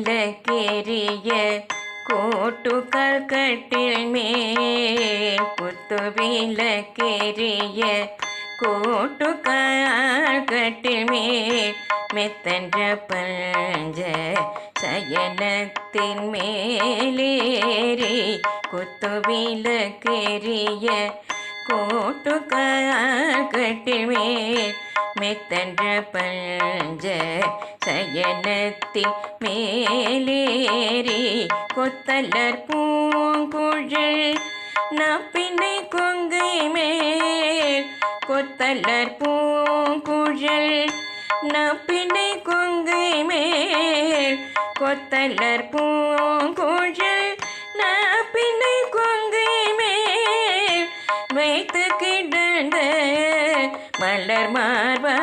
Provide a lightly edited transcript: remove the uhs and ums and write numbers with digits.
குத்துவிளக்கேறிய கோட்டுக்கால் கட்டில் மேல் குத்துவிளக்கேறிய கோட்டுக்கால் கட்டில் மேல் மெத்தன்ற பஞ்ச சயனத்தின் மேலேறி குத்துவிளக்கேறிய கோட்டுக்கால் கட்டில் மேல் மெத்தன்ற பஞ்ச சயனத்தின் மேலேறி கொத்தலர் பூங்குழல் நப்பினை கொங்கை மேல் கொத்தலர் பூங்குழல் நப்பினை கொங்கை மேல் கொத்தலர் பூங்குழல் நப்பினை கொங்கை மேல் வைத்து கிடந்த மலர் மார்பா